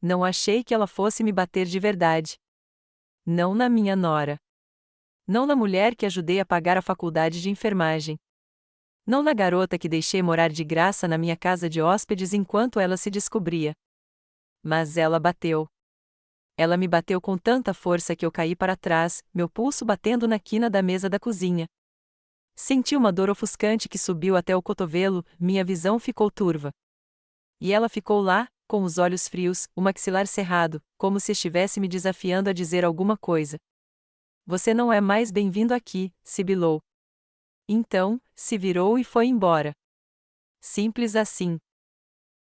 Não achei que ela fosse me bater de verdade. Não na minha nora. Não na mulher que ajudei a pagar a faculdade de enfermagem. Não na garota que deixei morar de graça na minha casa de hóspedes enquanto ela se descobria. Mas ela bateu. Ela me bateu com tanta força que eu caí para trás, meu pulso batendo na quina da mesa da cozinha. Senti uma dor ofuscante que subiu até o cotovelo, minha visão ficou turva. E ela ficou lá, com os olhos frios, o maxilar cerrado, como se estivesse me desafiando a dizer alguma coisa. Você não é mais bem-vindo aqui, sibilou. Então, se virou e foi embora. Simples assim.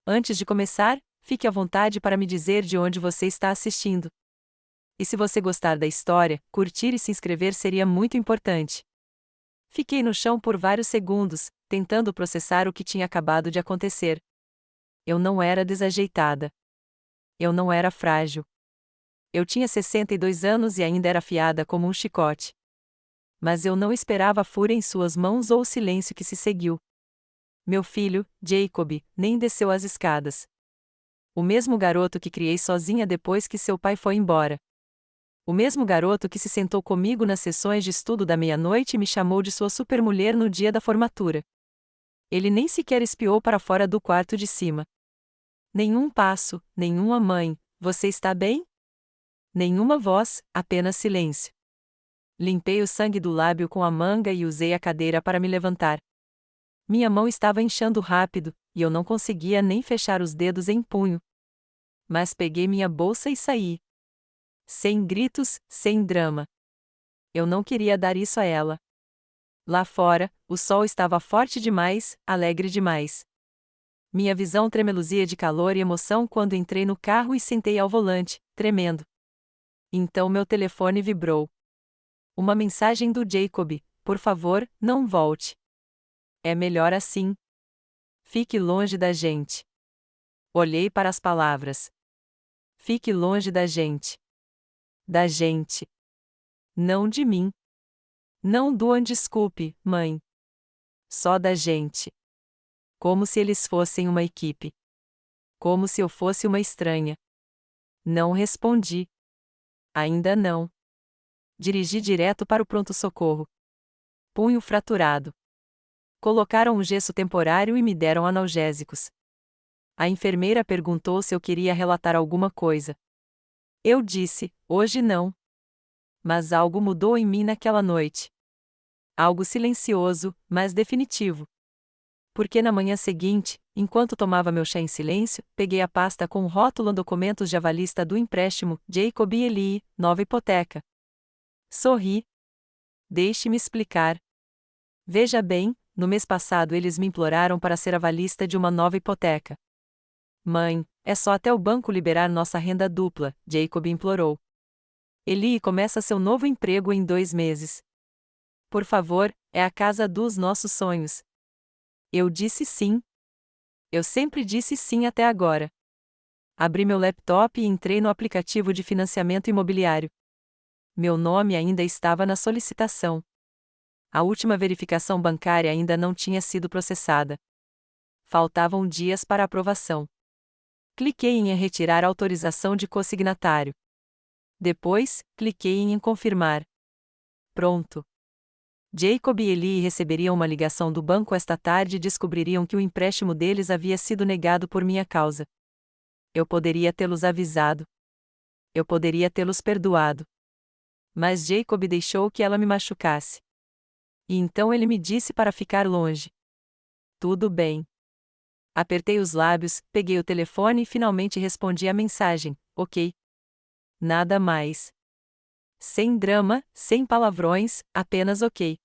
Antes de começar, fique à vontade para me dizer de onde você está assistindo. E se você gostar da história, curtir e se inscrever seria muito importante. Fiquei no chão por vários segundos, tentando processar o que tinha acabado de acontecer. Eu não era desajeitada. Eu não era frágil. Eu tinha 62 anos e ainda era afiada como um chicote. Mas eu não esperava a fúria em suas mãos ou o silêncio que se seguiu. Meu filho, Jacob, nem desceu as escadas. O mesmo garoto que criei sozinha depois que seu pai foi embora. O mesmo garoto que se sentou comigo nas sessões de estudo da meia-noite e me chamou de sua supermulher no dia da formatura. Ele nem sequer espiou para fora do quarto de cima. Nenhum passo, nenhuma mãe, você está bem? Nenhuma voz, apenas silêncio. Limpei o sangue do lábio com a manga e usei a cadeira para me levantar. Minha mão estava inchando rápido, e eu não conseguia nem fechar os dedos em punho. Mas peguei minha bolsa e saí. Sem gritos, sem drama. Eu não queria dar isso a ela. Lá fora, o sol estava forte demais, alegre demais. Minha visão tremeluzia de calor e emoção quando entrei no carro e sentei ao volante, tremendo. Então meu telefone vibrou. Uma mensagem do Jacob: por favor, não volte. É melhor assim. Fique longe da gente. Olhei para as palavras. Fique longe da gente. Da gente. Não de mim. Não doam desculpe, mãe. Só da gente. Como se eles fossem uma equipe. Como se eu fosse uma estranha. Não respondi. Ainda não. Dirigi direto para o pronto-socorro. Punho fraturado. Colocaram um gesso temporário e me deram analgésicos. A enfermeira perguntou se eu queria relatar alguma coisa. Eu disse, hoje não. Mas algo mudou em mim naquela noite. Algo silencioso, mas definitivo. Porque na manhã seguinte, enquanto tomava meu chá em silêncio, peguei a pasta com o rótulo documentos de avalista do empréstimo, Jacob e Eli, nova hipoteca. Sorri. Deixe-me explicar. Veja bem, no mês passado eles me imploraram para ser avalista de uma nova hipoteca. Mãe, é só até o banco liberar nossa renda dupla, Jacob implorou. Eli começa seu novo emprego em 2 meses. Por favor, é a casa dos nossos sonhos. Eu disse sim. Eu sempre disse sim até agora. Abri meu laptop e entrei no aplicativo de financiamento imobiliário. Meu nome ainda estava na solicitação. A última verificação bancária ainda não tinha sido processada. Faltavam dias para aprovação. Cliquei em retirar a autorização de consignatário. Depois, cliquei em confirmar. Pronto. Jacob e Eli receberiam uma ligação do banco esta tarde e descobririam que o empréstimo deles havia sido negado por minha causa. Eu poderia tê-los avisado. Eu poderia tê-los perdoado. Mas Jacob deixou que ela me machucasse. E então ele me disse para ficar longe. Tudo bem. Apertei os lábios, peguei o telefone e finalmente respondi a mensagem, ok. Nada mais. Sem drama, sem palavrões, apenas ok.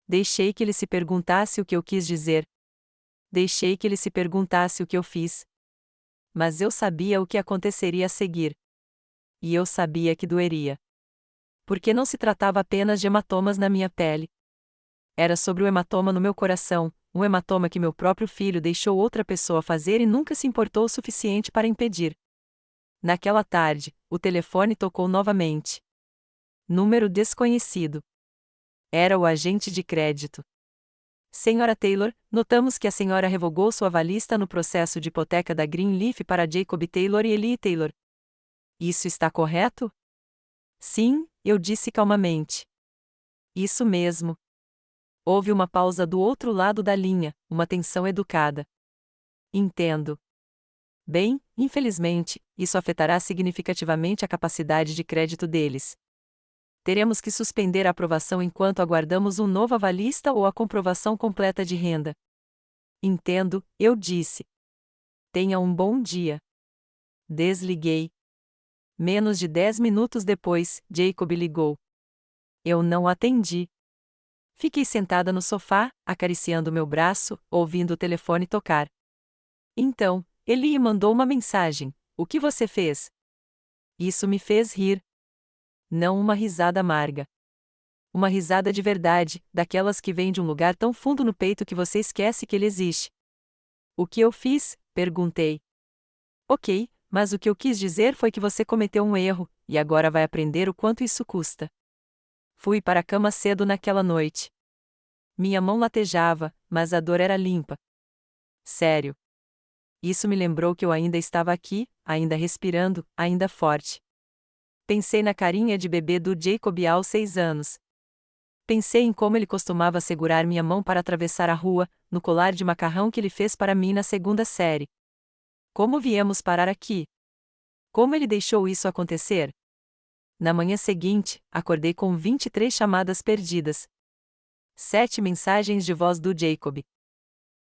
Deixei que ele se perguntasse o que eu quis dizer. Deixei que ele se perguntasse o que eu fiz. Mas eu sabia o que aconteceria a seguir. E eu sabia que doeria. Porque não se tratava apenas de hematomas na minha pele. Era sobre o hematoma no meu coração, um hematoma que meu próprio filho deixou outra pessoa fazer e nunca se importou o suficiente para impedir. Naquela tarde, o telefone tocou novamente. Número desconhecido. Era o agente de crédito. Senhora Taylor, notamos que a senhora revogou sua avalista no processo de hipoteca da Greenleaf para Jacob Taylor e Ellie Taylor. Isso está correto? Sim, eu disse calmamente. Isso mesmo. Houve uma pausa do outro lado da linha, uma tensão educada. Entendo. Bem, infelizmente, isso afetará significativamente a capacidade de crédito deles. Teremos que suspender a aprovação enquanto aguardamos um novo avalista ou a comprovação completa de renda. Entendo, eu disse. Tenha um bom dia. Desliguei. Menos de 10 minutos depois, Jacob ligou. Eu não atendi. Fiquei sentada no sofá, acariciando meu braço, ouvindo o telefone tocar. Então, Eli mandou uma mensagem: "O que você fez?" Isso me fez rir. Não uma risada amarga. Uma risada de verdade, daquelas que vêm de um lugar tão fundo no peito que você esquece que ele existe. O que eu fiz? Perguntei. Ok, mas o que eu quis dizer foi que você cometeu um erro, e agora vai aprender o quanto isso custa. Fui para a cama cedo naquela noite. Minha mão latejava, mas a dor era limpa. Sério. Isso me lembrou que eu ainda estava aqui, ainda respirando, ainda forte. Pensei na carinha de bebê do Jacob aos 6 anos. Pensei em como ele costumava segurar minha mão para atravessar a rua, no colar de macarrão que ele fez para mim na segunda série. Como viemos parar aqui? Como ele deixou isso acontecer? Na manhã seguinte, acordei com 23 chamadas perdidas. 7 mensagens de voz do Jacob.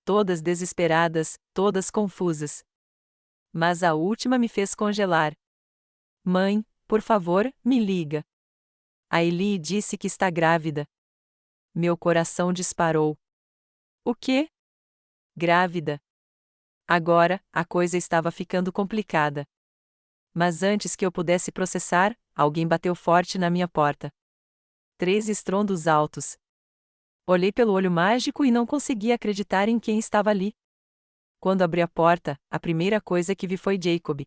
Todas desesperadas, todas confusas. Mas a última me fez congelar. Mãe, por favor, me liga. A Eli disse que está grávida. Meu coração disparou. O quê? Grávida. Agora, a coisa estava ficando complicada. Mas antes que eu pudesse processar, alguém bateu forte na minha porta. 3 estrondos altos. Olhei pelo olho mágico e não conseguia acreditar em quem estava ali. Quando abri a porta, a primeira coisa que vi foi Jacob.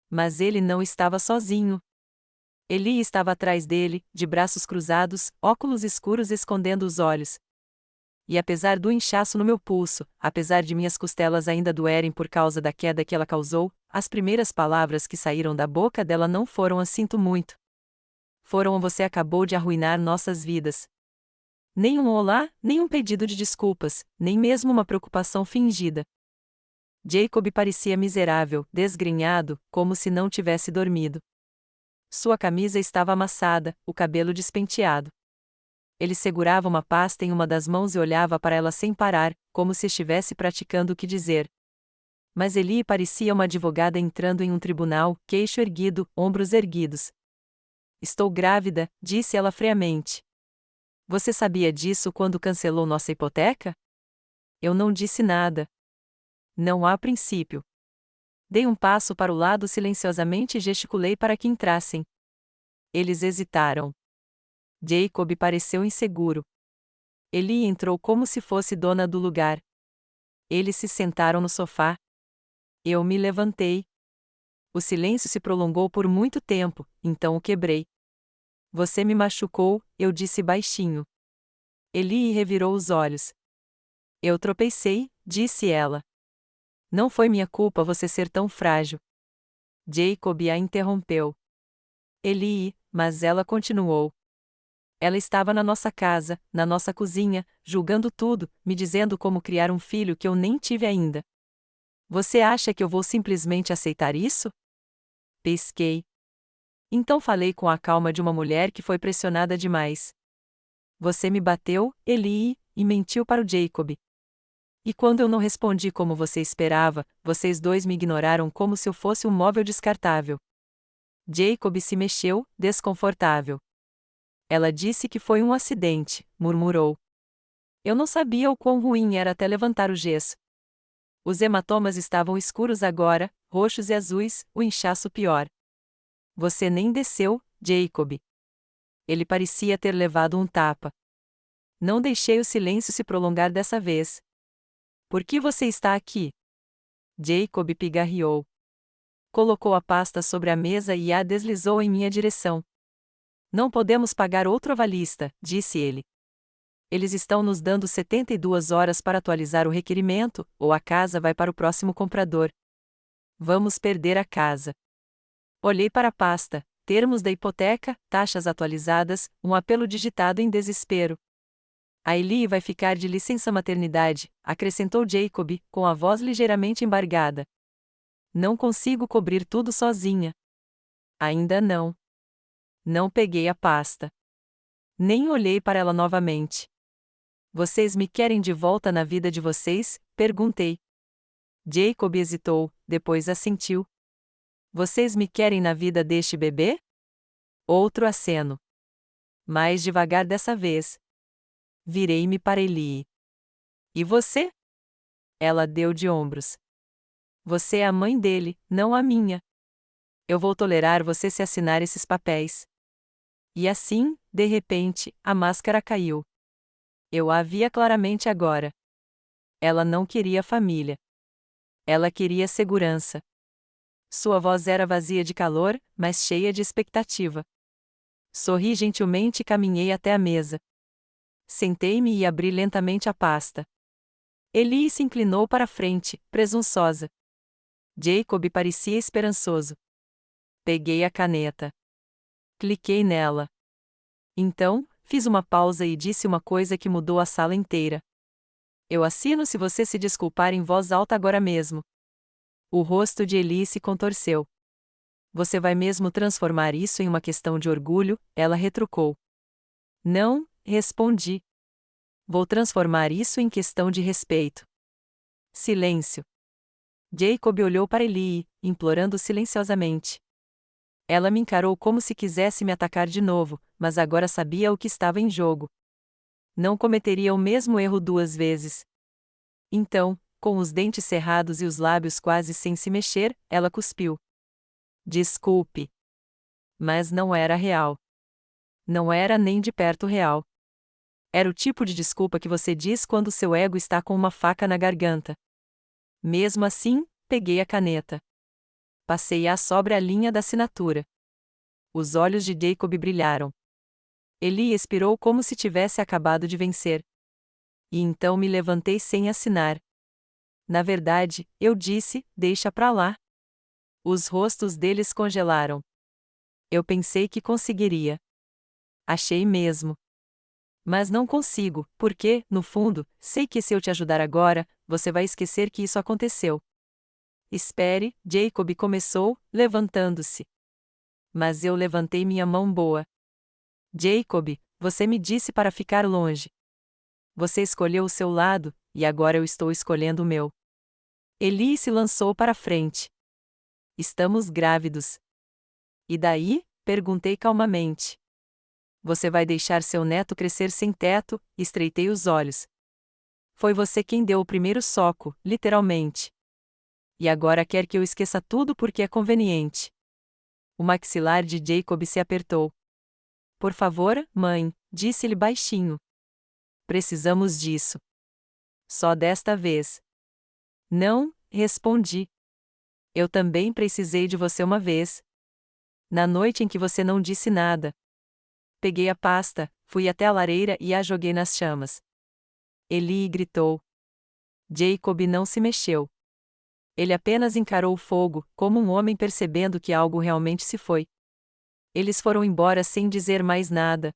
Mas ele não estava sozinho. Eli estava atrás dele, de braços cruzados, óculos escuros escondendo os olhos. E apesar do inchaço no meu pulso, apesar de minhas costelas ainda doerem por causa da queda que ela causou, as primeiras palavras que saíram da boca dela não foram "sinto muito". Foram "você acabou de arruinar nossas vidas". Nem um olá, nem um pedido de desculpas, nem mesmo uma preocupação fingida. Jacob parecia miserável, desgrenhado, como se não tivesse dormido. Sua camisa estava amassada, o cabelo despenteado. Ele segurava uma pasta em uma das mãos e olhava para ela sem parar, como se estivesse praticando o que dizer. Mas Eli parecia uma advogada entrando em um tribunal, queixo erguido, ombros erguidos. "Estou grávida", disse ela friamente. "Você sabia disso quando cancelou nossa hipoteca?" Eu não disse nada. Não a princípio. Dei um passo para o lado silenciosamente e gesticulei para que entrassem. Eles hesitaram. Jacob pareceu inseguro. Eli entrou como se fosse dona do lugar. Eles se sentaram no sofá. Eu me levantei. O silêncio se prolongou por muito tempo, então o quebrei. "Você me machucou", eu disse baixinho. Eli revirou os olhos. "Eu tropecei", disse ela. "Não foi minha culpa você ser tão frágil." Jacob a interrompeu. "Eli", mas ela continuou. "Ela estava na nossa casa, na nossa cozinha, julgando tudo, me dizendo como criar um filho que eu nem tive ainda. Você acha que eu vou simplesmente aceitar isso?" Pesquei. Então falei com a calma de uma mulher que foi pressionada demais. "Você me bateu, Eli, e mentiu para o Jacob. E quando eu não respondi como você esperava, vocês dois me ignoraram como se eu fosse um móvel descartável." Jacob se mexeu, desconfortável. "Ela disse que foi um acidente", murmurou. Eu não sabia o quão ruim era até levantar o gesso. Os hematomas estavam escuros agora, roxos e azuis, o inchaço pior. "Você nem desceu, Jacob." Ele parecia ter levado um tapa. Não deixei o silêncio se prolongar dessa vez. "Por que você está aqui?" Jacob pigarreou. Colocou a pasta sobre a mesa e a deslizou em minha direção. "Não podemos pagar outro avalista", disse ele. Eles estão nos dando 72 horas para atualizar o requerimento, ou a casa vai para o próximo comprador. Vamos perder a casa. Olhei para a pasta, termos da hipoteca, taxas atualizadas, um apelo digitado em desespero. A Ellie vai ficar de licença maternidade, acrescentou Jacob, com a voz ligeiramente embargada. Não consigo cobrir tudo sozinha. Ainda não. Não peguei a pasta. Nem olhei para ela novamente. Vocês me querem de volta na vida de vocês? Perguntei. Jacob hesitou, depois assentiu. Vocês me querem na vida deste bebê? Outro aceno. Mais devagar dessa vez. Virei-me para Ellie. E você? Ela deu de ombros. Você é a mãe dele, não a minha. Eu vou tolerar você se assinar esses papéis. E assim, de repente, a máscara caiu. Eu a via claramente agora. Ela não queria família. Ela queria segurança. Sua voz era vazia de calor, mas cheia de expectativa. Sorri gentilmente e caminhei até a mesa. Sentei-me e abri lentamente a pasta. Ellie se inclinou para a frente, presunçosa. Jacob parecia esperançoso. Peguei a caneta. Cliquei nela. Então, fiz uma pausa e disse uma coisa que mudou a sala inteira. Eu assino se você se desculpar em voz alta agora mesmo. O rosto de Ellie se contorceu. Você vai mesmo transformar isso em uma questão de orgulho? Ela retrucou. Não, respondi. Vou transformar isso em questão de respeito. Silêncio. Jacob olhou para Ellie, implorando silenciosamente. Ela me encarou como se quisesse me atacar de novo, mas agora sabia o que estava em jogo. Não cometeria o mesmo erro 2 vezes. Então, com os dentes cerrados e os lábios quase sem se mexer, ela cuspiu. Desculpe. Mas não era real. Não era nem de perto real. Era o tipo de desculpa que você diz quando seu ego está com uma faca na garganta. Mesmo assim, peguei a caneta. Passei-a sobre a linha da assinatura. Os olhos de Jacob brilharam. Ellie expirou como se tivesse acabado de vencer. E então me levantei sem assinar. Na verdade, eu disse, deixa pra lá. Os rostos deles congelaram. Eu pensei que conseguiria. Achei mesmo. Mas não consigo, porque, no fundo, sei que se eu te ajudar agora, você vai esquecer que isso aconteceu. Espere, Jacob começou, levantando-se. Mas eu levantei minha mão boa. Jacob, você me disse para ficar longe. Você escolheu o seu lado, e agora eu estou escolhendo o meu. Ellie se lançou para frente. Estamos grávidos. E daí? Perguntei calmamente. Você vai deixar seu neto crescer sem teto? Estreitei os olhos. Foi você quem deu o primeiro soco, literalmente. E agora quer que eu esqueça tudo porque é conveniente. O maxilar de Jacob se apertou. Por favor, mãe, disse-lhe baixinho. Precisamos disso. Só desta vez. Não, respondi. Eu também precisei de você uma vez. Na noite em que você não disse nada. Peguei a pasta, fui até a lareira e a joguei nas chamas. Ellie gritou. Jacob não se mexeu. Ele apenas encarou o fogo, como um homem percebendo que algo realmente se foi. Eles foram embora sem dizer mais nada.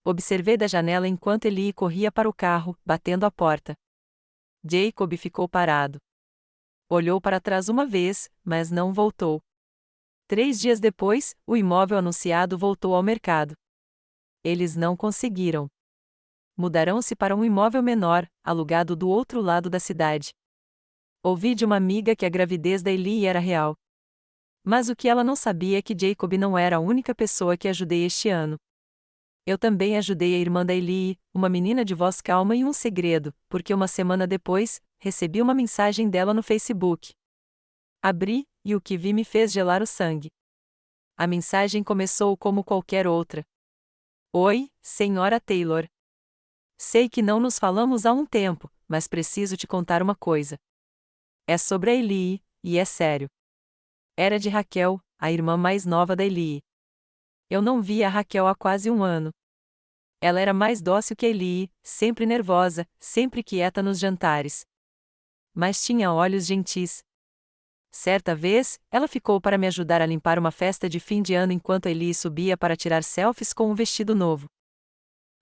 Observei da janela enquanto Ellie corria para o carro, batendo a porta. Jacob ficou parado. Olhou para trás uma vez, mas não voltou. 3 dias depois, o imóvel anunciado voltou ao mercado. Eles não conseguiram. Mudarão-se para um imóvel menor, alugado do outro lado da cidade. Ouvi de uma amiga que a gravidez da Ellie era real. Mas o que ela não sabia é que Jacob não era a única pessoa que ajudei este ano. Eu também ajudei a irmã da Ellie, uma menina de voz calma e um segredo, porque uma semana depois, recebi uma mensagem dela no Facebook. Abri, e o que vi me fez gelar o sangue. A mensagem começou como qualquer outra. Oi, Senhora Taylor. Sei que não nos falamos há um tempo, mas preciso te contar uma coisa. É sobre a Ellie, e é sério. Era de Raquel, a irmã mais nova da Ellie. Eu não via a Raquel há quase um ano. Ela era mais dócil que Eli, sempre nervosa, sempre quieta nos jantares. Mas tinha olhos gentis. Certa vez, ela ficou para me ajudar a limpar uma festa de fim de ano enquanto Eli subia para tirar selfies com um vestido novo.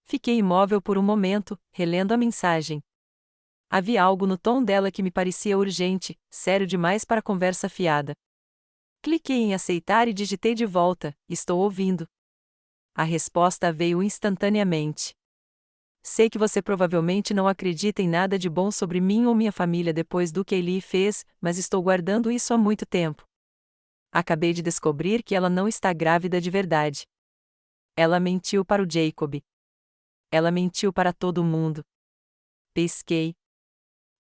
Fiquei imóvel por um momento, relendo a mensagem. Havia algo no tom dela que me parecia urgente, sério demais para conversa fiada. Cliquei em aceitar e digitei de volta: estou ouvindo. A resposta veio instantaneamente. Sei que você provavelmente não acredita em nada de bom sobre mim ou minha família depois do que Eli fez, mas estou guardando isso há muito tempo. Acabei de descobrir que ela não está grávida de verdade. Ela mentiu para o Jacob. Ela mentiu para todo mundo. Pesquei.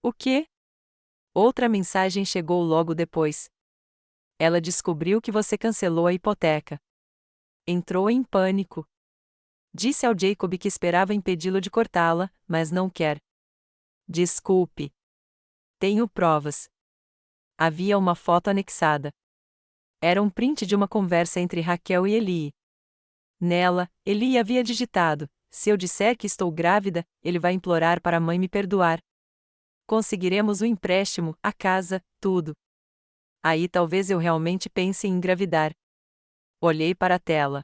O quê? Outra mensagem chegou logo depois. Ela descobriu que você cancelou a hipoteca. Entrou em pânico. Disse ao Jacob que esperava impedi-lo de cortá-la, mas não quer. Desculpe. Tenho provas. Havia uma foto anexada. Era um print de uma conversa entre Raquel e Eli. Nela, Eli havia digitado: se eu disser que estou grávida, ele vai implorar para a mãe me perdoar. Conseguiremos o empréstimo, a casa, tudo. Aí talvez eu realmente pense em engravidar. Olhei para a tela.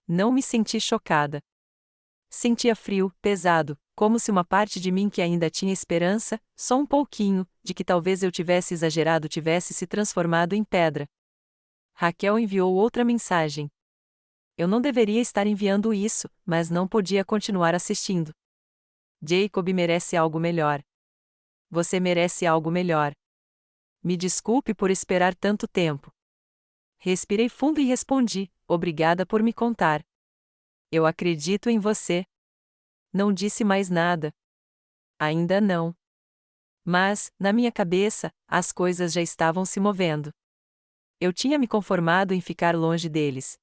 Não me senti chocada. Sentia frio, pesado, como se uma parte de mim que ainda tinha esperança, só um pouquinho, de que talvez eu tivesse exagerado tivesse se transformado em pedra. Raquel enviou outra mensagem. Eu não deveria estar enviando isso, mas não podia continuar assistindo. Jacob merece algo melhor. Você merece algo melhor. Me desculpe por esperar tanto tempo. Respirei fundo e respondi: obrigada por me contar. Eu acredito em você. Não disse mais nada. Ainda não. Mas, na minha cabeça, as coisas já estavam se movendo. Eu tinha me conformado em ficar longe deles.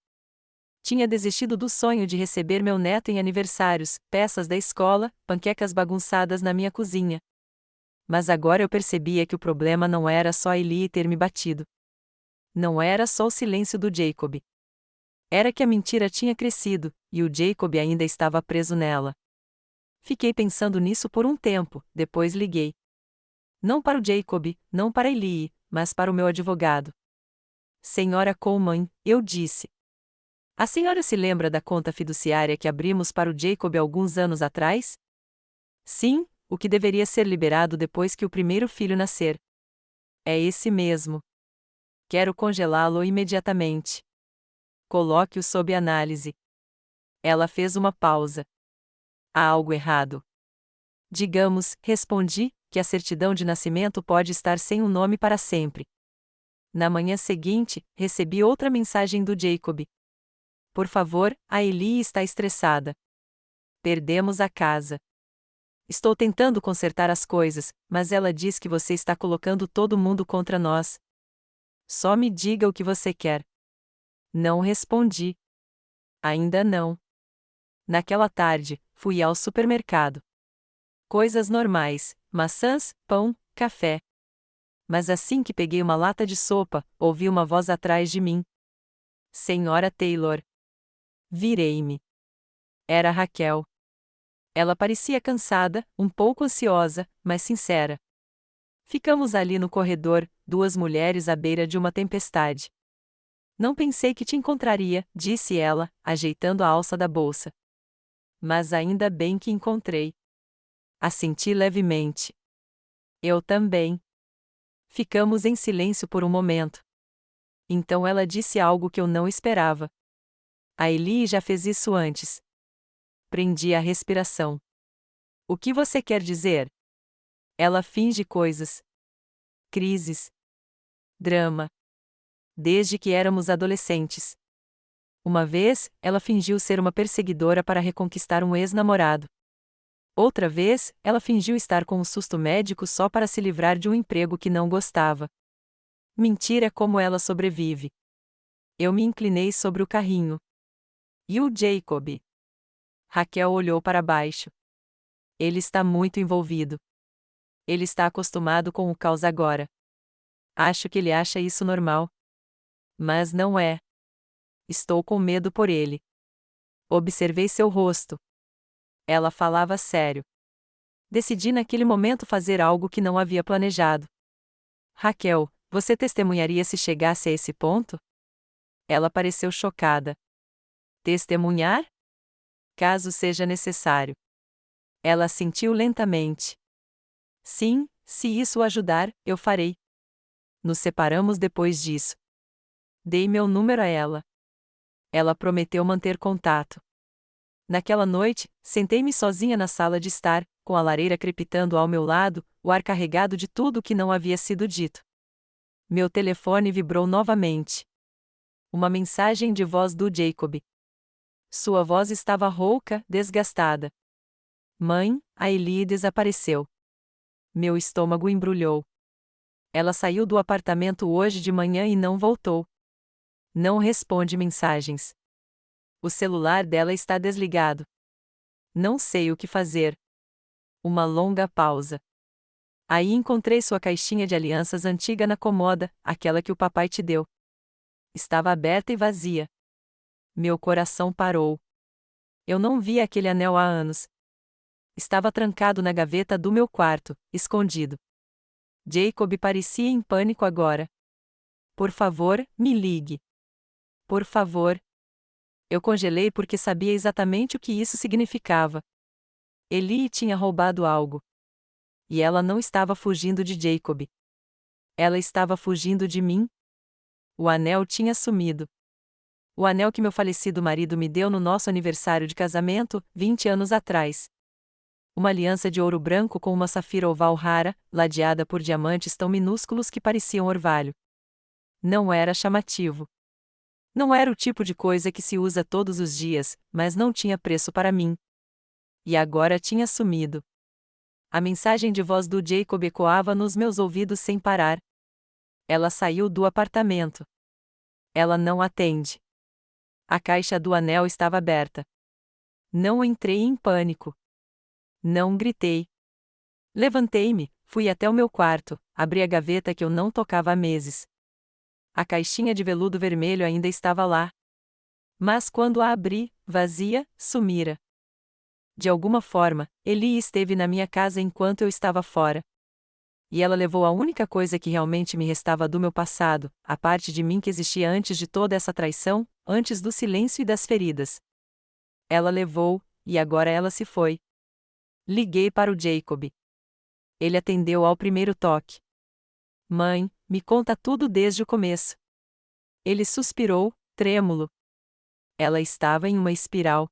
Tinha desistido do sonho de receber meu neto em aniversários, peças da escola, panquecas bagunçadas na minha cozinha. Mas agora eu percebia que o problema não era só Eli ter me batido. Não era só o silêncio do Jacob. Era que a mentira tinha crescido, e o Jacob ainda estava preso nela. Fiquei pensando nisso por um tempo, depois liguei. Não para o Jacob, não para Eli, mas para o meu advogado. Senhora Coleman, eu disse. A senhora se lembra da conta fiduciária que abrimos para o Jacob alguns anos atrás? Sim, o que deveria ser liberado depois que o primeiro filho nascer. É esse mesmo. Quero congelá-lo imediatamente. Coloque-o sob análise. Ela fez uma pausa. Há algo errado. Digamos, respondi, que a certidão de nascimento pode estar sem um nome para sempre. Na manhã seguinte, recebi outra mensagem do Jacob. Por favor, a Eli está estressada. Perdemos a casa. Estou tentando consertar as coisas, mas ela diz que você está colocando todo mundo contra nós. Só me diga o que você quer. Não respondi. Ainda não. Naquela tarde, fui ao supermercado. Coisas normais: maçãs, pão, café. Mas assim que peguei uma lata de sopa, ouvi uma voz atrás de mim. Senhora Taylor. Virei-me. Era Raquel. Ela parecia cansada, um pouco ansiosa, mas sincera. Ficamos ali no corredor, duas mulheres à beira de uma tempestade. Não pensei que te encontraria, disse ela, ajeitando a alça da bolsa. Mas ainda bem que encontrei. Assenti levemente. Eu também. Ficamos em silêncio por um momento. Então ela disse algo que eu não esperava. A Eli já fez isso antes. Prendi a respiração. O que você quer dizer? Ela finge coisas. Crises. Drama. Desde que éramos adolescentes. Uma vez, ela fingiu ser uma perseguidora para reconquistar um ex-namorado. Outra vez, ela fingiu estar com um susto médico só para se livrar de um emprego que não gostava. Mentira é como ela sobrevive. Eu me inclinei sobre o carrinho. E o Jacob? Raquel olhou para baixo. Ele está muito envolvido. Ele está acostumado com o caos agora. Acho que ele acha isso normal. Mas não é. Estou com medo por ele. Observei seu rosto. Ela falava sério. Decidi naquele momento fazer algo que não havia planejado. Raquel, você testemunharia se chegasse a esse ponto? Ela pareceu chocada. Testemunhar? Caso seja necessário. Ela assentiu lentamente. Sim, se isso ajudar, eu farei. Nos separamos depois disso. Dei meu número a ela. Ela prometeu manter contato. Naquela noite, sentei-me sozinha na sala de estar, com a lareira crepitando ao meu lado, o ar carregado de tudo o que não havia sido dito. Meu telefone vibrou novamente. Uma mensagem de voz do Jacob. Sua voz estava rouca, desgastada. Mãe, a Ellie desapareceu. Meu estômago embrulhou. Ela saiu do apartamento hoje de manhã e não voltou. Não responde mensagens. O celular dela está desligado. Não sei o que fazer. Uma longa pausa. Aí encontrei sua caixinha de alianças antiga na comoda, aquela que o papai te deu. Estava aberta e vazia. Meu coração parou. Eu não via aquele anel há anos. Estava trancado na gaveta do meu quarto, escondido. Jacob parecia em pânico agora. Por favor, me ligue. Por favor. Eu congelei porque sabia exatamente o que isso significava. Ellie tinha roubado algo. E ela não estava fugindo de Jacob. Ela estava fugindo de mim. O anel tinha sumido. O anel que meu falecido marido me deu no nosso aniversário de casamento, 20 anos atrás. Uma aliança de ouro branco com uma safira oval rara, ladeada por diamantes tão minúsculos que pareciam orvalho. Não era chamativo. Não era o tipo de coisa que se usa todos os dias, mas não tinha preço para mim. E agora tinha sumido. A mensagem de voz do Jacob ecoava nos meus ouvidos sem parar. Ela saiu do apartamento. Ela não atende. A caixa do anel estava aberta. Não entrei em pânico. Não gritei. Levantei-me, fui até o meu quarto, abri a gaveta que eu não tocava há meses. A caixinha de veludo vermelho ainda estava lá. Mas quando a abri, vazia, sumira. De alguma forma, Ellie esteve na minha casa enquanto eu estava fora. E ela levou a única coisa que realmente me restava do meu passado, a parte de mim que existia antes de toda essa traição, antes do silêncio e das feridas. Ela levou, e agora ela se foi. Liguei para o Jacob. Ele atendeu ao primeiro toque. Mãe, me conta tudo desde o começo. Ele suspirou, trêmulo. Ela estava em uma espiral.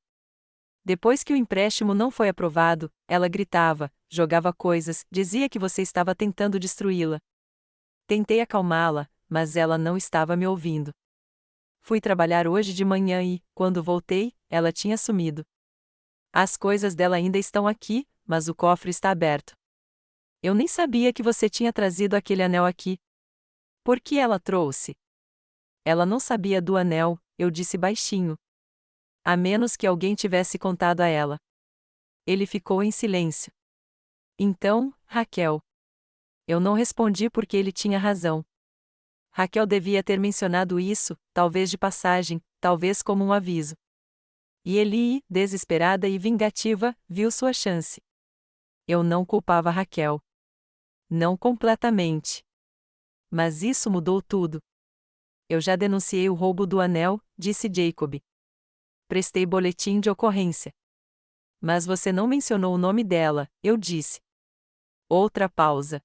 Depois que o empréstimo não foi aprovado, ela gritava, jogava coisas, dizia que você estava tentando destruí-la. Tentei acalmá-la, mas ela não estava me ouvindo. Fui trabalhar hoje de manhã e, quando voltei, ela tinha sumido. As coisas dela ainda estão aqui, mas o cofre está aberto. Eu nem sabia que você tinha trazido aquele anel aqui. Por que ela trouxe? Ela não sabia do anel, eu disse baixinho. A menos que alguém tivesse contado a ela. Ele ficou em silêncio. Então, Raquel. Eu não respondi porque ele tinha razão. Raquel devia ter mencionado isso, talvez de passagem, talvez como um aviso. E Ellie, desesperada e vingativa, viu sua chance. Eu não culpava Raquel. Não completamente. Mas isso mudou tudo. Eu já denunciei o roubo do anel, disse Jacob. Prestei boletim de ocorrência. Mas você não mencionou o nome dela, eu disse. Outra pausa.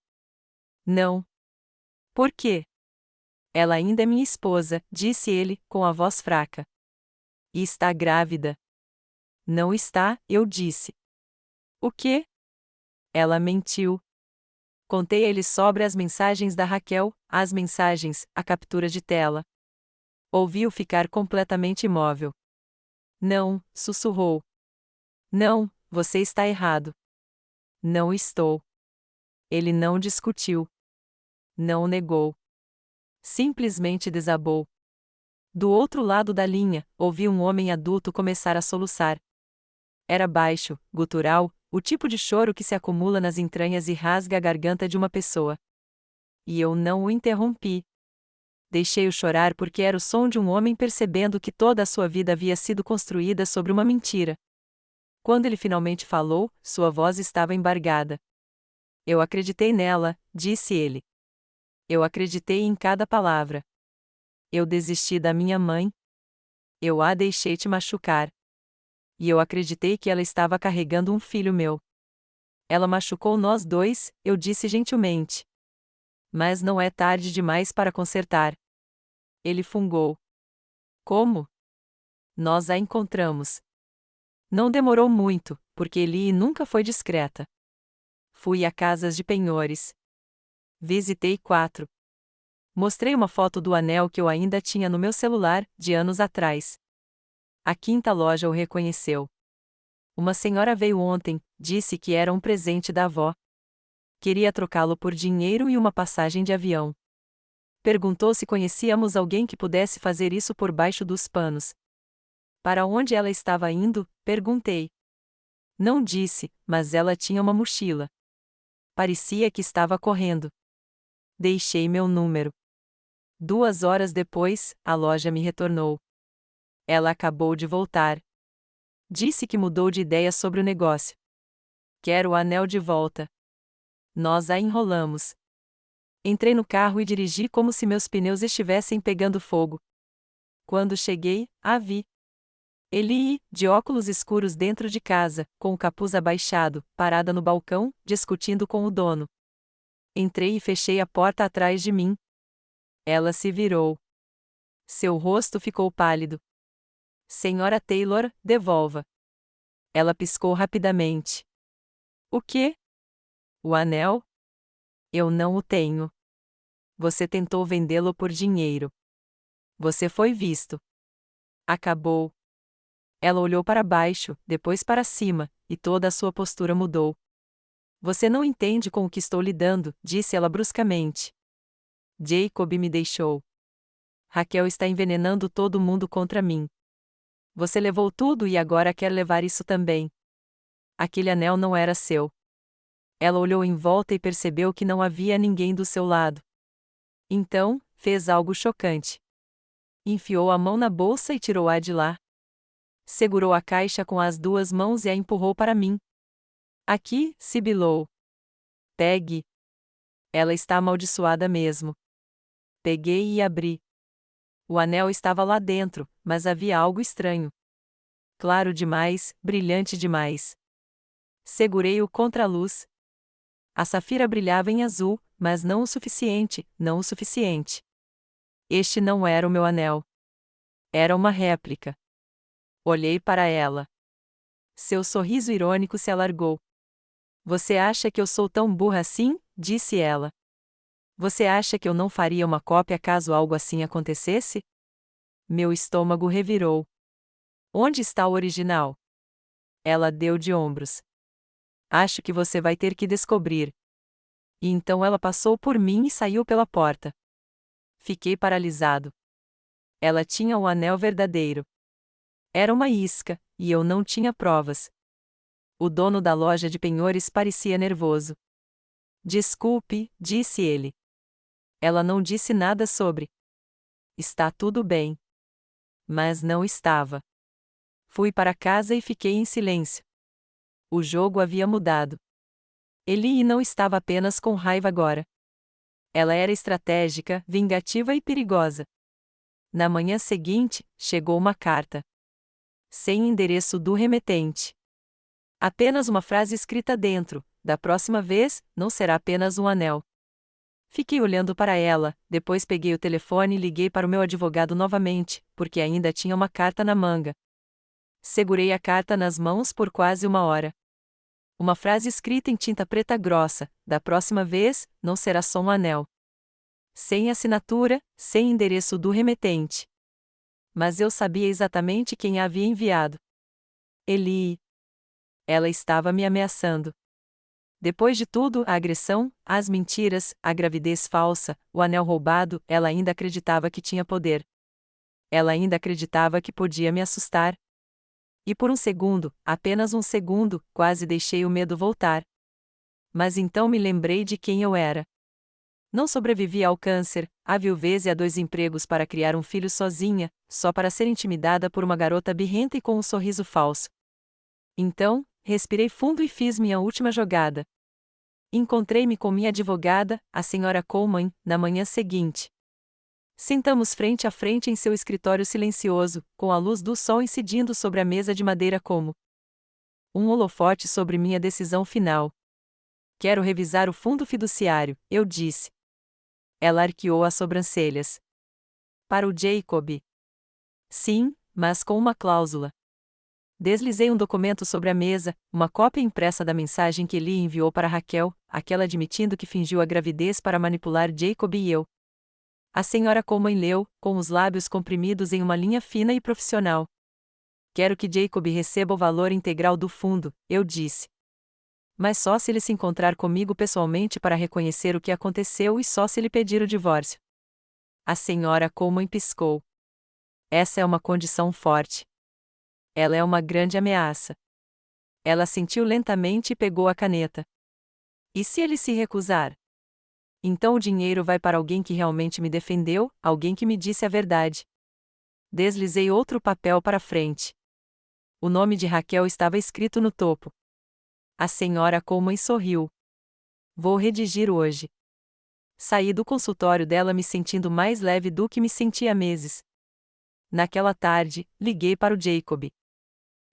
Não. Por quê? Ela ainda é minha esposa, disse ele, com a voz fraca. E está grávida. Não está, eu disse. O quê? Ela mentiu. Contei a ele sobre as mensagens da Raquel, as mensagens, a captura de tela. Ouvi-o ficar completamente imóvel. Não, sussurrou. Não, você está errado. Não estou. Ele não discutiu. Não negou. Simplesmente desabou. Do outro lado da linha, ouvi um homem adulto começar a soluçar. Era baixo, gutural, o tipo de choro que se acumula nas entranhas e rasga a garganta de uma pessoa. E eu não o interrompi. Deixei-o chorar porque era o som de um homem percebendo que toda a sua vida havia sido construída sobre uma mentira. Quando ele finalmente falou, sua voz estava embargada. Eu acreditei nela, disse ele. Eu acreditei em cada palavra. Eu desisti da minha mãe. Eu a deixei te machucar. E eu acreditei que ela estava carregando um filho meu. Ela machucou nós dois, eu disse gentilmente. Mas não é tarde demais para consertar. Ele fungou. Como? Nós a encontramos. Não demorou muito, porque Eli nunca foi discreta. Fui a casas de penhores. Visitei 4. Mostrei uma foto do anel que eu ainda tinha no meu celular, de anos atrás. A 5ª loja o reconheceu. Uma senhora veio ontem, disse que era um presente da avó. Queria trocá-lo por dinheiro e uma passagem de avião. Perguntou se conhecíamos alguém que pudesse fazer isso por baixo dos panos. Para onde ela estava indo? Perguntei. Não disse, mas ela tinha uma mochila. Parecia que estava correndo. Deixei meu número. 2 horas depois, a loja me retornou. Ela acabou de voltar. Disse que mudou de ideia sobre o negócio. Quero o anel de volta. Nós a enrolamos. Entrei no carro e dirigi como se meus pneus estivessem pegando fogo. Quando cheguei, a vi. Eli, de óculos escuros dentro de casa, com o capuz abaixado, parada no balcão, discutindo com o dono. Entrei e fechei a porta atrás de mim. Ela se virou. Seu rosto ficou pálido. Senhora Taylor, devolva. Ela piscou rapidamente. O quê? O anel? Eu não o tenho. Você tentou vendê-lo por dinheiro. Você foi visto. Acabou. Ela olhou para baixo, depois para cima, e toda a sua postura mudou. Você não entende com o que estou lidando, disse ela bruscamente. Jacob me deixou. Raquel está envenenando todo mundo contra mim. Você levou tudo e agora quer levar isso também. Aquele anel não era seu. Ela olhou em volta e percebeu que não havia ninguém do seu lado. Então, fez algo chocante. Enfiou a mão na bolsa e tirou-a de lá. Segurou a caixa com as 2 mãos e a empurrou para mim. Aqui, sibilou. Pegue. Ela está amaldiçoada mesmo. Peguei e abri. O anel estava lá dentro, mas havia algo estranho. Claro demais, brilhante demais. Segurei-o contra a luz. A safira brilhava em azul, mas não o suficiente, não o suficiente. Este não era o meu anel. Era uma réplica. Olhei para ela. Seu sorriso irônico se alargou. Você acha que eu sou tão burra assim? Disse ela. Você acha que eu não faria uma cópia caso algo assim acontecesse? Meu estômago revirou. Onde está o original? Ela deu de ombros. Acho que você vai ter que descobrir. E então ela passou por mim e saiu pela porta. Fiquei paralisado. Ela tinha o anel verdadeiro. Era uma isca, e eu não tinha provas. O dono da loja de penhores parecia nervoso. Desculpe, disse ele. Ela não disse nada sobre. Está tudo bem. Mas não estava. Fui para casa e fiquei em silêncio. O jogo havia mudado. Eli não estava apenas com raiva agora. Ela era estratégica, vingativa e perigosa. Na manhã seguinte, chegou uma carta. Sem endereço do remetente. Apenas uma frase escrita dentro: da próxima vez, não será apenas um anel. Fiquei olhando para ela, depois peguei o telefone e liguei para o meu advogado novamente, porque ainda tinha uma carta na manga. Segurei a carta nas mãos por quase 1 hora. Uma frase escrita em tinta preta grossa: da próxima vez, não será só um anel. Sem assinatura, sem endereço do remetente. Mas eu sabia exatamente quem a havia enviado. Eli. Ela estava me ameaçando. Depois de tudo, a agressão, as mentiras, a gravidez falsa, o anel roubado, ela ainda acreditava que tinha poder. Ela ainda acreditava que podia me assustar. E por um segundo, apenas um segundo, quase deixei o medo voltar. Mas então me lembrei de quem eu era. Não sobrevivi ao câncer, à viuvez e a 2 empregos para criar um filho sozinha, só para ser intimidada por uma garota birrenta e com um sorriso falso. Então, respirei fundo e fiz minha última jogada. Encontrei-me com minha advogada, a senhora Coleman, na manhã seguinte. Sentamos frente a frente em seu escritório silencioso, com a luz do sol incidindo sobre a mesa de madeira como um holofote sobre minha decisão final. Quero revisar o fundo fiduciário, eu disse. Ela arqueou as sobrancelhas. Para o Jacob. Sim, mas com uma cláusula. Deslizei um documento sobre a mesa, uma cópia impressa da mensagem que Lee enviou para Raquel, aquela admitindo que fingiu a gravidez para manipular Jacob e eu. A senhora Coleman leu, com os lábios comprimidos em uma linha fina e profissional. Quero que Jacob receba o valor integral do fundo, eu disse. Mas só se ele se encontrar comigo pessoalmente para reconhecer o que aconteceu e só se ele pedir o divórcio. A senhora Coleman piscou. Essa é uma condição forte. Ela é uma grande ameaça. Ela assentiu lentamente e pegou a caneta. E se ele se recusar? Então o dinheiro vai para alguém que realmente me defendeu, alguém que me disse a verdade. Deslizei outro papel para frente. O nome de Raquel estava escrito no topo. A senhora Coleman sorriu. Vou redigir hoje. Saí do consultório dela me sentindo mais leve do que me sentia há meses. Naquela tarde, liguei para o Jacob.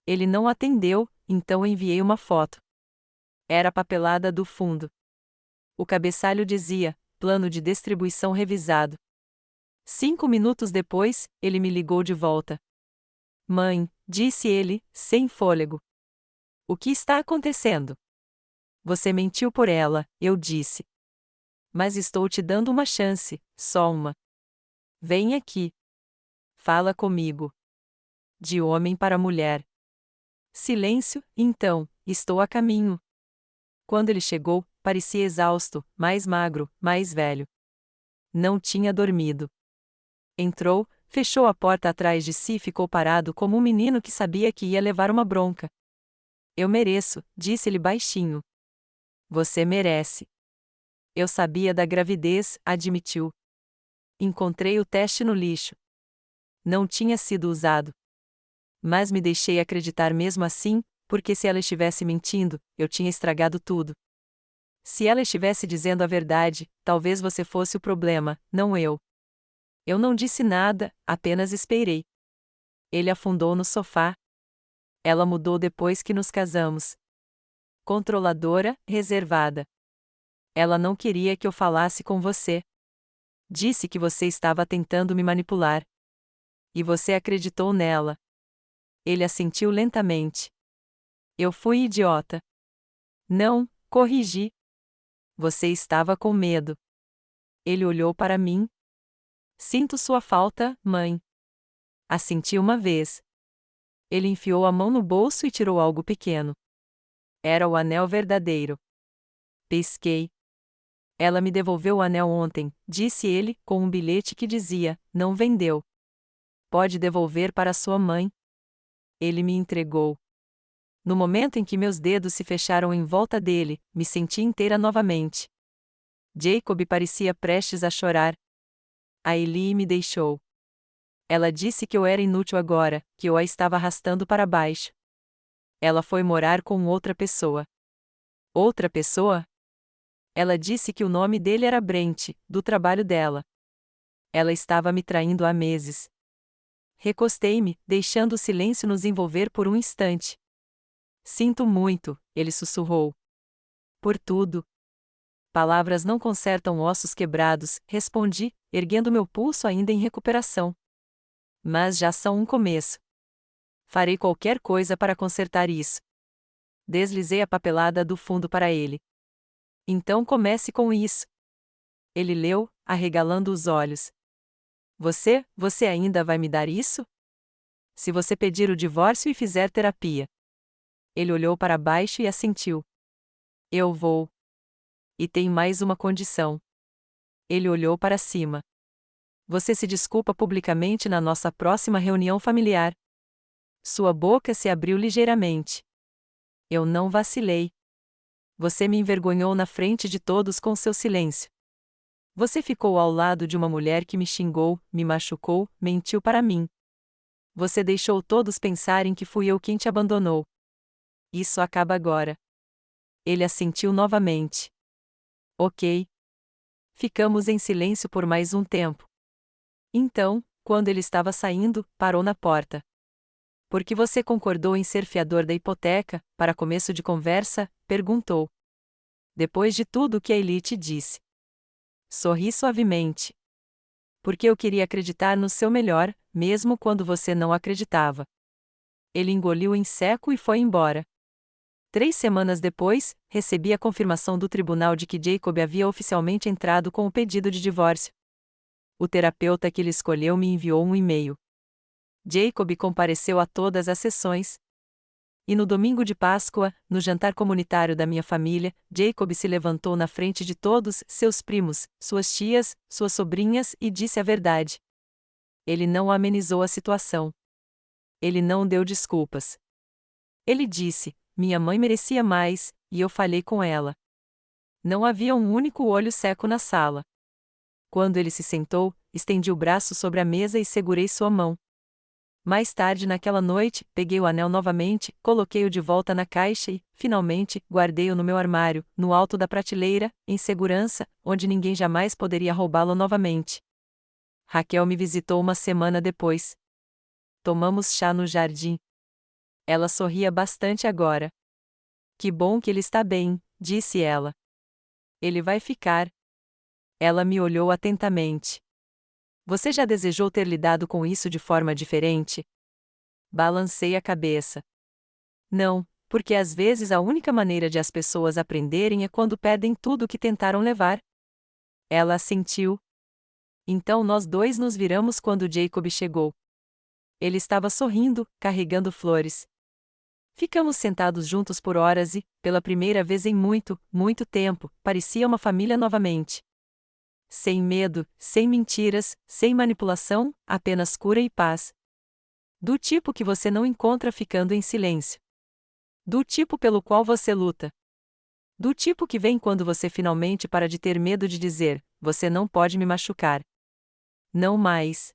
Ele não atendeu, então enviei uma foto. Era a papelada do fundo. O cabeçalho dizia: plano de distribuição revisado. 5 minutos depois, ele me ligou de volta. Mãe, disse ele, sem fôlego. O que está acontecendo? Você mentiu por ela, eu disse. Mas estou te dando uma chance, só uma. Vem aqui. Fala comigo. De homem para mulher. Silêncio, então, estou a caminho. Quando ele chegou, parecia exausto, mais magro, mais velho. Não tinha dormido. Entrou, fechou a porta atrás de si e ficou parado como um menino que sabia que ia levar uma bronca. Eu mereço, disse-lhe baixinho. Você merece. Eu sabia da gravidez, admitiu. Encontrei o teste no lixo. Não tinha sido usado. Mas me deixei acreditar mesmo assim, porque se ela estivesse mentindo, eu tinha estragado tudo. Se ela estivesse dizendo a verdade, talvez você fosse o problema, não eu. Eu não disse nada, apenas esperei. Ele afundou no sofá. Ela mudou depois que nos casamos. Controladora, reservada. Ela não queria que eu falasse com você. Disse que você estava tentando me manipular. E você acreditou nela. Ele assentiu lentamente. Eu fui idiota. Não, corrigi. Você estava com medo. Ele olhou para mim. Sinto sua falta, mãe. Assenti uma vez. Ele enfiou a mão no bolso e tirou algo pequeno. Era o anel verdadeiro. Pisquei. Ela me devolveu o anel ontem, disse ele, com um bilhete que dizia: não vendeu. Pode devolver para sua mãe. Ele me entregou. No momento em que meus dedos se fecharam em volta dele, me senti inteira novamente. Jacob parecia prestes a chorar. A Eli me deixou. Ela disse que eu era inútil agora, que eu a estava arrastando para baixo. Ela foi morar com outra pessoa. Outra pessoa? Ela disse que o nome dele era Brent, do trabalho dela. Ela estava me traindo há meses. Recostei-me, deixando o silêncio nos envolver por um instante. Sinto muito, ele sussurrou. Por tudo. Palavras não consertam ossos quebrados, respondi, erguendo meu pulso ainda em recuperação. Mas já são um começo. Farei qualquer coisa para consertar isso. Deslizei a papelada do fundo para ele. Então comece com isso. Ele leu, arregalando os olhos. Você ainda vai me dar isso? Se você pedir o divórcio e fizer terapia. Ele olhou para baixo e assentiu. Eu vou. E tem mais uma condição. Ele olhou para cima. Você se desculpa publicamente na nossa próxima reunião familiar. Sua boca se abriu ligeiramente. Eu não vacilei. Você me envergonhou na frente de todos com seu silêncio. Você ficou ao lado de uma mulher que me xingou, me machucou, mentiu para mim. Você deixou todos pensarem que fui eu quem te abandonou. Isso acaba agora. Ele assentiu novamente. Ok. Ficamos em silêncio por mais um tempo. Então, quando ele estava saindo, parou na porta. Por que você concordou em ser fiador da hipoteca? Para começo de conversa, perguntou. Depois de tudo o que a Elite disse. Sorri suavemente. Porque eu queria acreditar no seu melhor, mesmo quando você não acreditava. Ele engoliu em seco e foi embora. 3 semanas depois, recebi a confirmação do tribunal de que Jacob havia oficialmente entrado com o pedido de divórcio. O terapeuta que ele escolheu me enviou um e-mail. Jacob compareceu a todas as sessões. E no domingo de Páscoa, no jantar comunitário da minha família, Jacob se levantou na frente de todos, seus primos, suas tias, suas sobrinhas e disse a verdade. Ele não amenizou a situação. Ele não deu desculpas. Ele disse: minha mãe merecia mais, e eu falhei com ela. Não havia um único olho seco na sala. Quando ele se sentou, estendi o braço sobre a mesa e segurei sua mão. Mais tarde naquela noite, peguei o anel novamente, coloquei-o de volta na caixa e, finalmente, guardei-o no meu armário, no alto da prateleira, em segurança, onde ninguém jamais poderia roubá-lo novamente. Raquel me visitou uma semana depois. Tomamos chá no jardim. Ela sorria bastante agora. Que bom que ele está bem, disse ela. Ele vai ficar. Ela me olhou atentamente. Você já desejou ter lidado com isso de forma diferente? Balancei a cabeça. Não, porque às vezes a única maneira de as pessoas aprenderem é quando perdem tudo o que tentaram levar. Ela assentiu. Então nós dois nos viramos quando Jacob chegou. Ele estava sorrindo, carregando flores. Ficamos sentados juntos por horas e, pela primeira vez em muito, muito tempo, parecia uma família novamente. Sem medo, sem mentiras, sem manipulação, apenas cura e paz. Do tipo que você não encontra ficando em silêncio. Do tipo pelo qual você luta. Do tipo que vem quando você finalmente para de ter medo de dizer: você não pode me machucar. Não mais.